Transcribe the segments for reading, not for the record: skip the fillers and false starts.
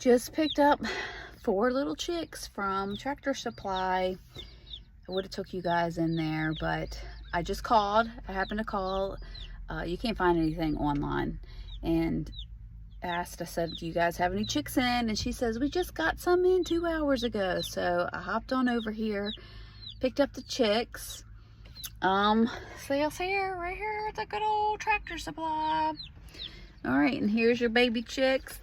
Just picked up 4 little chicks from Tractor Supply. I would have took you guys in there, but I just called. I happened to call. You can't find anything online. And I said, do you guys have any chicks in? And she says, we just got some in 2 hours ago. So I hopped on over here, picked up the chicks. Sales here, right here at the good old Tractor Supply. All right, and here's your baby chicks.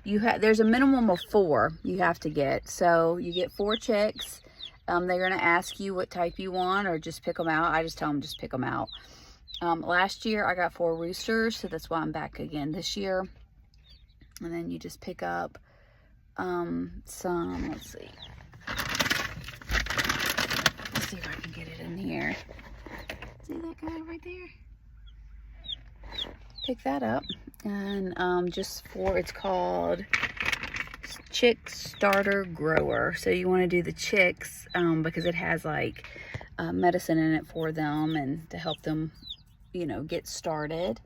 There's a minimum of 4 you have to get. So you get 4 chicks. They're going to ask you what type you want or just pick them out. I just tell them just pick them out. Last year I got 4 roosters, so that's why I'm back again this year. And then you just pick up some, let's see if I can get it in here. See that guy right there? Pick that up, and it's called Chick Starter Grower. So you want to do the chicks because it has like medicine in it for them and to help them, get started.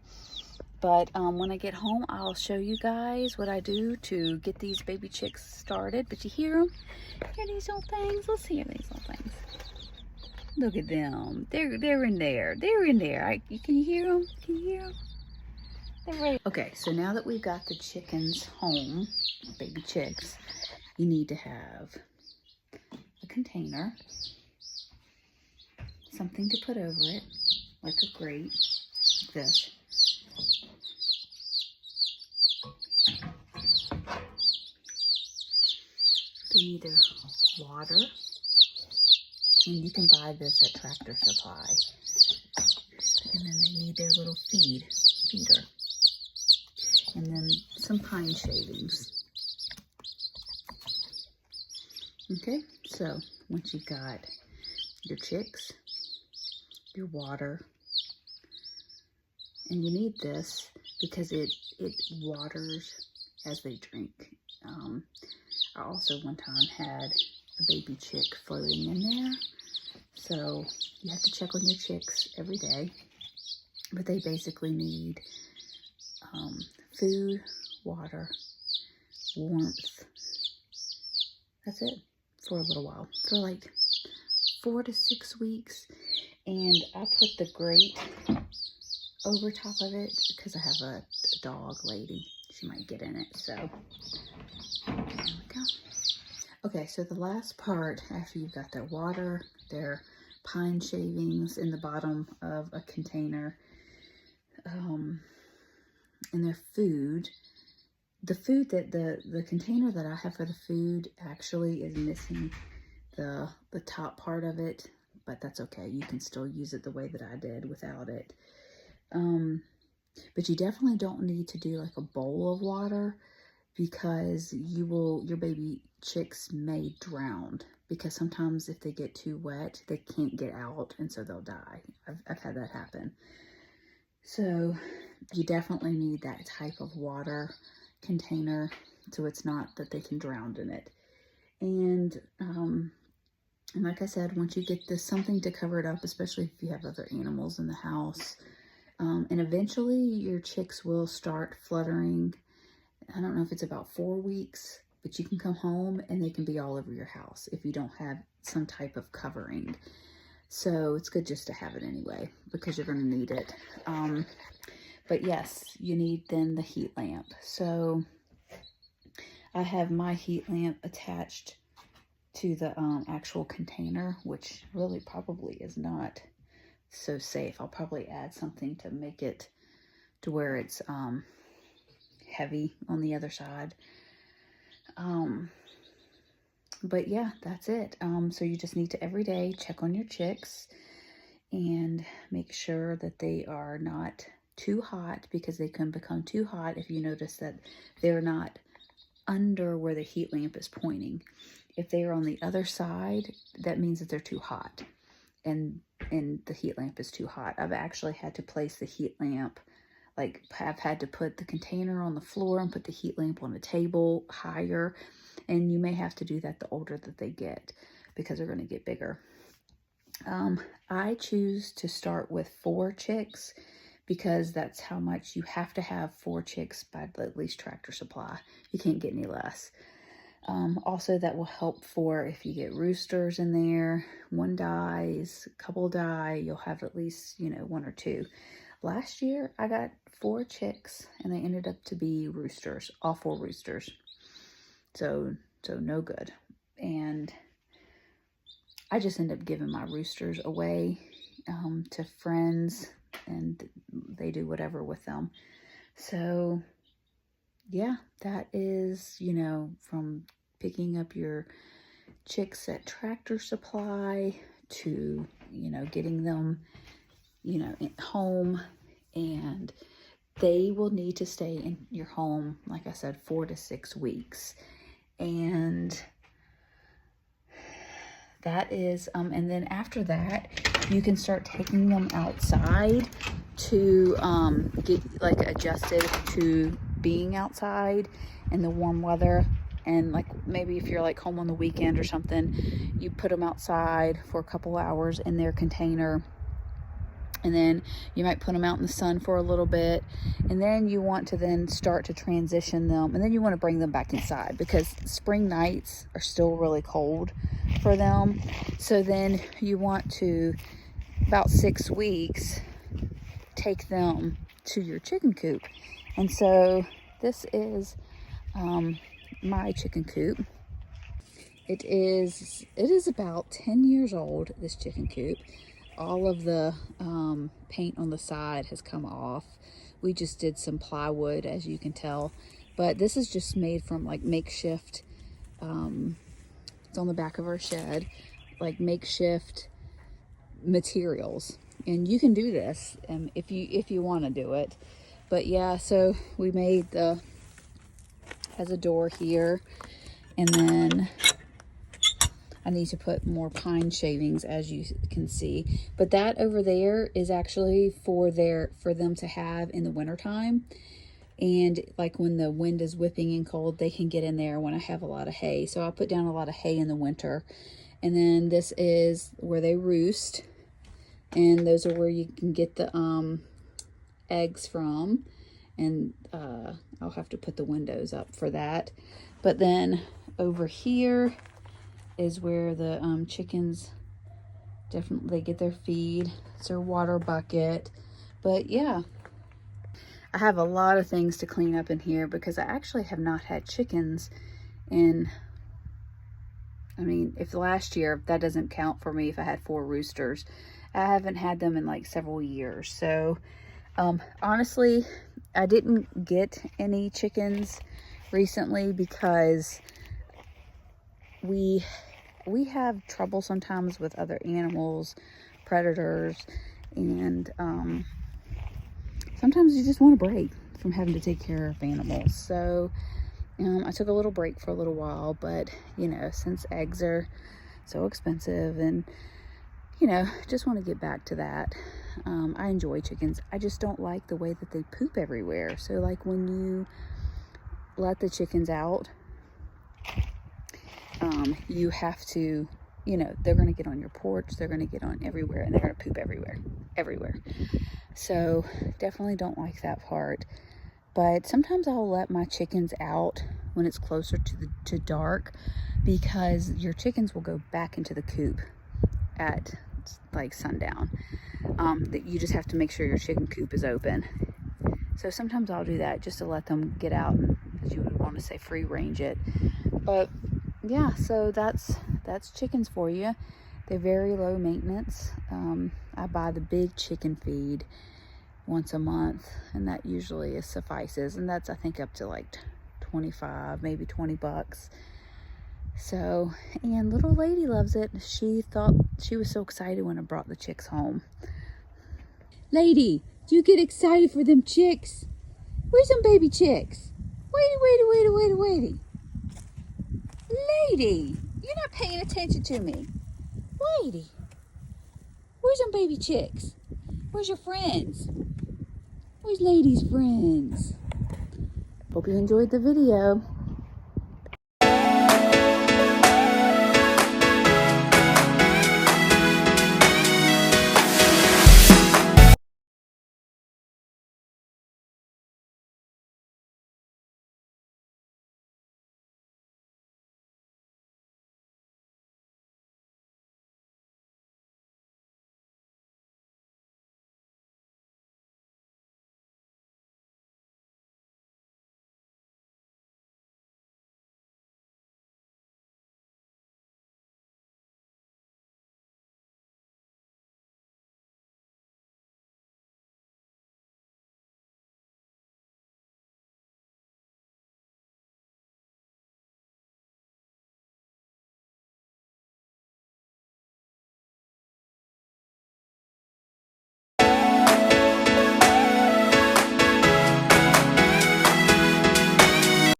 But when I get home, I'll show you guys what I do to get these baby chicks started. But you hear them? Hear these little things? Let's hear these little things. Look at them. They're in there. They're in there. Can you hear them? Can you hear them? Okay, so now that we've got the chickens home, baby chicks, you need to have a container, something to put over it, like a grate, like this. They need their water, and you can buy this at Tractor Supply. And then they need their little feeder. And then some pine shavings. Okay, so once you've got your chicks, your water, and you need this because it waters as they drink. I also one time had a baby chick floating in there, so you have to check on your chicks every day, but they basically need food, water, warmth. That's it for a little while, for like 4 to 6 weeks. And I put the grate over top of it because I have a dog lady. She might get in it, so there we go. Okay, so the last part, after you've got their water, their pine shavings in the bottom of a container, and their food, the container that I have for the food actually is missing the top part of it, but that's okay. You can still use it the way that I did without it. But you definitely don't need to do like a bowl of water because your baby chicks may drown, because sometimes if they get too wet, they can't get out, and so they'll die. I've had that happen. So you definitely need that type of water container so it's not that they can drown in it. And like I said, once you get this, something to cover it up, especially if you have other animals in the house, and eventually your chicks will start fluttering. I don't know if it's about 4 weeks, but you can come home and they can be all over your house if you don't have some type of covering. So it's good just to have it anyway, because you're going to need it. But yes, you need then the heat lamp. So I have my heat lamp attached to the actual container, which really probably is not so safe. I'll probably add something to make it to where it's heavy on the other side. But yeah, that's it. So you just need to every day check on your chicks and make sure that they are not too hot, because they can become too hot if you notice that they're not under where the heat lamp is pointing. If they are on the other side, that means that they're too hot and the heat lamp is too hot. I've actually had to place the heat lamp, like I've had to put the container on the floor and put the heat lamp on a table higher. And you may have to do that the older that they get, because they're going to get bigger. I choose to start with 4 chicks because that's how much you have to have 4 chicks by at least Tractor Supply. You can't get any less. Also, that will help for if you get roosters in there, one dies, a couple die, you'll have at least, you know, 1 or 2. Last year, I got 4 chicks, and they ended up to be roosters, all 4 roosters. So no good. And I just ended up giving my roosters away to friends, and they do whatever with them. So yeah, that is, you know, from picking up your chicks at Tractor Supply to, you know, getting them, you know, at home, and they will need to stay in your home, like I said, 4 to 6 weeks. And that is, and then after that, you can start taking them outside to get like adjusted to being outside in the warm weather. And like maybe if you're like home on the weekend or something, you put them outside for a couple hours in their container, and then you might put them out in the sun for a little bit, and then you want to then start to transition them, and then you want to bring them back inside because spring nights are still really cold for them. So then you want to, about 6 weeks, take them to your chicken coop. And so this is my chicken coop. It is about 10 years old, this chicken coop. All of the paint on the side has come off. We just did some plywood, as you can tell, but this is just made from like makeshift, it's on the back of our shed, like makeshift materials. And you can do this if you want to do it. But yeah, so we made has a door here, and then I need to put more pine shavings, as you can see. But that over there is actually for them to have in the wintertime. And like when the wind is whipping and cold, they can get in there when I have a lot of hay. So I'll put down a lot of hay in the winter. And then this is where they roost. And those are where you can get the eggs from. And I'll have to put the windows up for that. But then over here is where the chickens definitely get their feed. It's their water bucket. But yeah, I have a lot of things to clean up in here because I actually have not had chickens in, I mean, if last year, that doesn't count for me if I had 4 roosters. I haven't had them in like several years. So honestly, I didn't get any chickens recently because we have trouble sometimes with other animals, predators, and sometimes you just want a break from having to take care of animals. So I took a little break for a little while, but you know, since eggs are so expensive, and you know, just want to get back to that. I enjoy chickens. I just don't like the way that they poop everywhere. So like when you let the chickens out, you have to, you know, they're going to get on your porch, they're going to get on everywhere, and they're going to poop everywhere. So definitely don't like that part. But sometimes I'll let my chickens out when it's closer to dark, because your chickens will go back into the coop at like sundown. That you just have to make sure your chicken coop is open. So sometimes I'll do that just to let them get out, as you would want to say, free range it. But yeah, so that's chickens for you. They're very low maintenance. I buy the big chicken feed once a month, and that usually suffices, and that's I think up to like 25, maybe 20 bucks. So, and little lady loves it. She was so excited when I brought the chicks home. Lady, do you get excited for them chicks? Where's them baby chicks? Waity. Lady, you're not paying attention to me. Waity, where's them baby chicks? Where's your friends? Where's Lady's friends? Hope you enjoyed the video.